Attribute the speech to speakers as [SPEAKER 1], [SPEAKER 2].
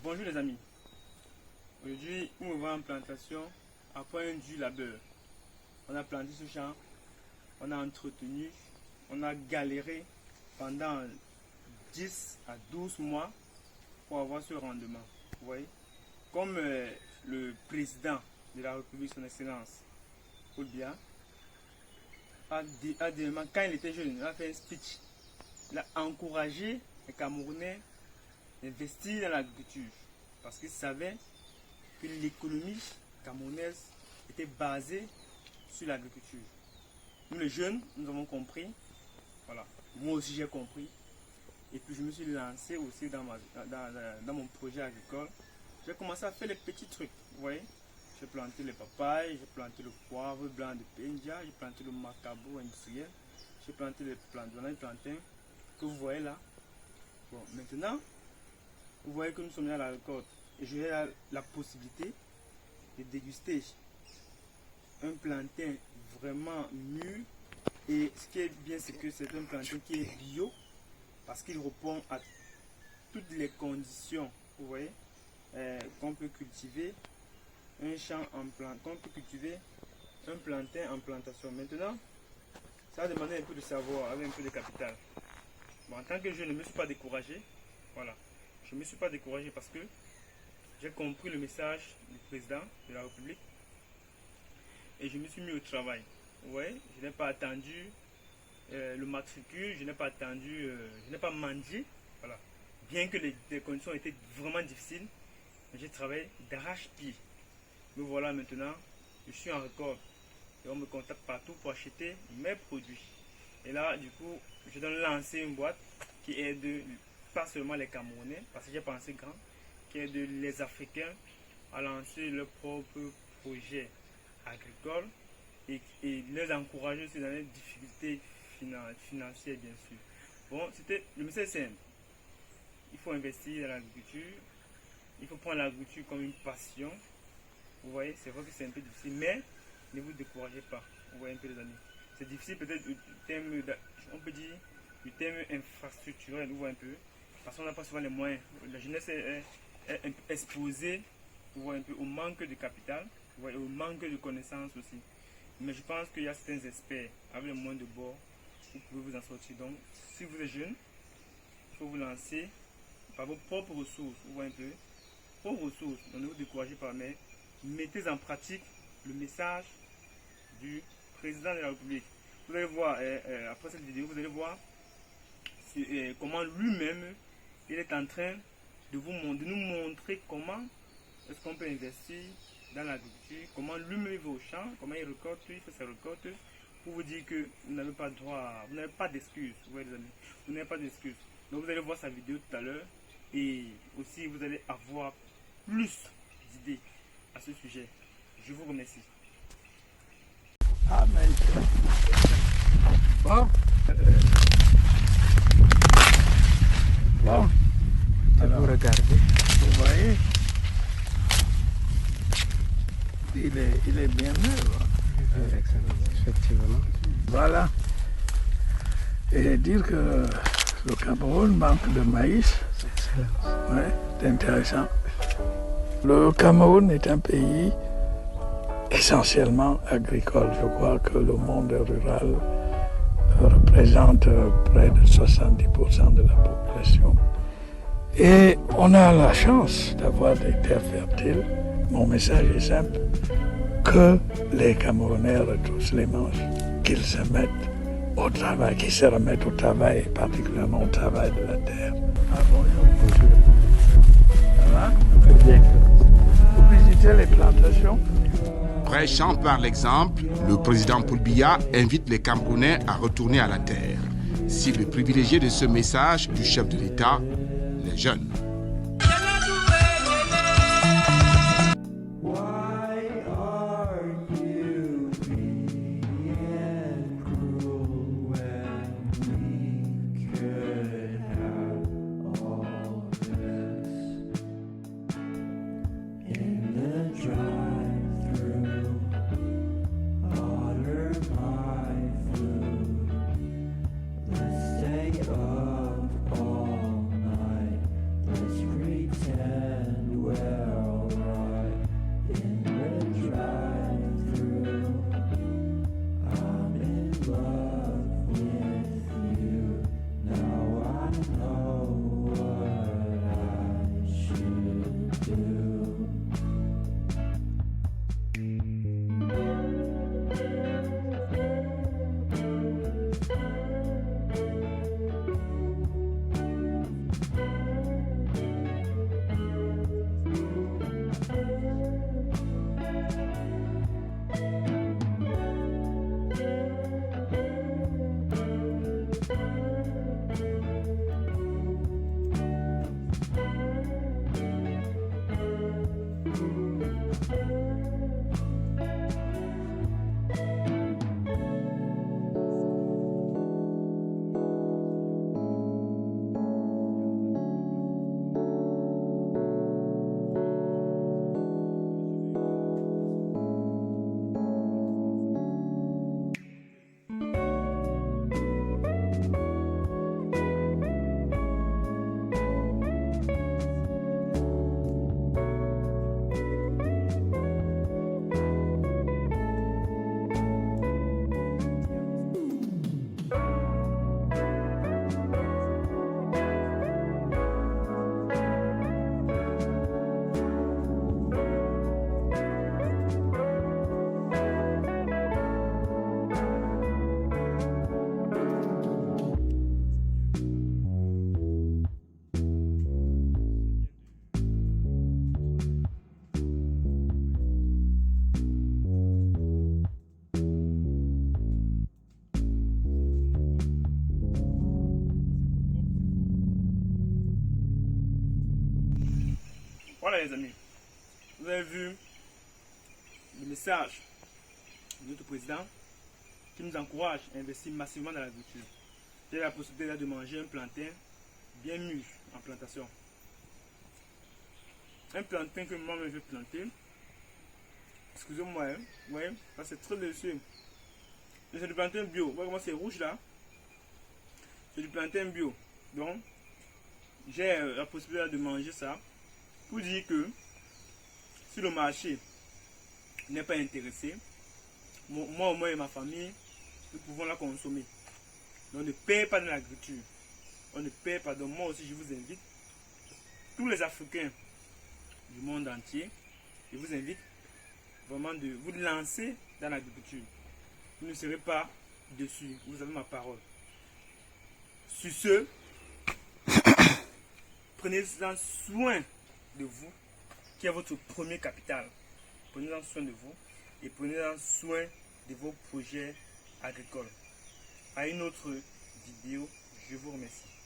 [SPEAKER 1] Bonjour les amis. Aujourd'hui, nous me voyons en plantation après un dur labeur. On a planté ce champ, on a entretenu, on a galéré pendant 10 à 12 mois pour avoir ce rendement. Vous voyez, comme le président de la République, son Excellence Paul Biya, quand il était jeune, il a fait un speech. Il a encouragé les Camerounais d'investir dans l'agriculture parce qu'il savait que l'économie camerounaise était basée sur l'agriculture. Nous les jeunes, nous avons compris. Voilà. Moi aussi j'ai compris. Et puis je me suis lancé aussi dans mon projet agricole. J'ai commencé à faire les petits trucs. Vous voyez, j'ai planté les papayes, j'ai planté le poivre blanc de Penja, j'ai planté le macabo industriel, j'ai planté les plantains que vous voyez là. Bon, maintenant, vous voyez que nous sommes à la récolte et j'ai la possibilité de déguster un plantain vraiment mûr. Et ce qui est bien, c'est que c'est un plantain qui est bio parce qu'il répond à toutes les conditions, vous voyez, qu'on peut cultiver un champ en plantain, qu'on peut cultiver un plantain en plantation. Maintenant, ça va demander un peu de savoir, avec un peu de capital. Bon, en tant que je ne me suis pas découragé, voilà. Je ne me suis pas découragé parce que j'ai compris le message du président de la République et je me suis mis au travail. Ouais, je n'ai pas attendu le matricule, je n'ai pas attendu, je n'ai pas mangé. Voilà. Bien que les conditions étaient vraiment difficiles, j'ai travaillé d'arrache-pied. Me voilà maintenant, je suis en récolte et on me contacte partout pour acheter mes produits. Et là, du coup, je dois lancer une boîte qui aide pas seulement les Camerounais, parce que j'ai pensé grand, qui aide les Africains à lancer leur propre projet agricole et les encourager aussi dans les difficultés financières, bien sûr. Bon, le message simple. Il faut investir dans l'agriculture. Il faut prendre l'agriculture comme une passion. Vous voyez, c'est vrai que c'est un peu difficile, mais ne vous découragez pas. Vous voyez un peu les amis. C'est difficile peut-être du thème, on peut dire, du thème infrastructurel, vous voyez un peu. Parce qu'on n'a pas souvent les moyens. La jeunesse est exposée, vous voyez un peu, au manque de capital, vous voyez, au manque de connaissances aussi. Mais je pense qu'il y a certains experts avec le moyens de bord, vous pouvez vous en sortir. Donc, si vous êtes jeune, il faut vous lancer par vos propres ressources, vous voyez un peu. Vos ressources, ne vous découragez pas, mais mettez en pratique le message du président de la République. Vous allez voir, après cette vidéo, vous allez voir comment lui-même, il est en train de nous montrer comment est-ce qu'on peut investir dans l'agriculture, comment lui-même va au champ, comment il récolte, il fait ses récoltes, pour vous dire que vous n'avez pas droit, vous n'avez pas d'excuses, vous voyez les amis, vous n'avez pas d'excuses. Donc vous allez voir sa vidéo tout à l'heure et aussi vous allez avoir plus d'idées à ce sujet. Je vous remercie.
[SPEAKER 2] Ah, mais bon, bon, alors, vous regardez, vous voyez, il est bien mûr.
[SPEAKER 3] Effectivement.
[SPEAKER 2] Voilà. Et dire que le Cameroun manque de maïs, ouais, c'est intéressant. Le Cameroun est un pays essentiellement agricole. Je crois que le monde rural représente près de 70% de la population. Et on a la chance d'avoir des terres fertiles. Mon message est simple, que les Camerounais retroussent les manches, qu'ils se mettent au travail, qu'ils se remettent au travail, particulièrement au travail de la terre. Ah, bonjour. Ça va?
[SPEAKER 3] Bien.
[SPEAKER 2] Vous visitez les plantations?
[SPEAKER 4] Prêchant par l'exemple, le président Paul Biya invite les Camerounais à retourner à la terre. Cible privilégiée de ce message du chef de l'État, les jeunes.
[SPEAKER 5] Stay up all night.
[SPEAKER 1] Voilà les amis, vous avez vu le message de notre président qui nous encourage à investir massivement dans l'agriculture. J'ai la possibilité là de manger un plantain bien mûr en plantation. Un plantain que moi-même je vais planter. Excusez-moi, hein. Vous voyez, ça c'est très délicieux. C'est du plantain bio. Vous voyez comment c'est rouge là? C'est du plantain bio. Donc, j'ai la possibilité de manger ça pour dire que si le marché n'est pas intéressé, moi au moins et ma famille, nous pouvons la consommer. Donc, on ne paie pas dans l'agriculture. On ne paie pas. Donc, moi aussi, je vous invite, tous les Africains du monde entier, je vous invite vraiment de vous lancer dans l'agriculture. Vous ne serez pas dessus. Vous avez ma parole. Sur ce, prenez-en soin de vous, qui est votre premier capital. Prenez-en soin de vous et prenez-en soin de vos projets agricoles. À une autre vidéo, je vous remercie.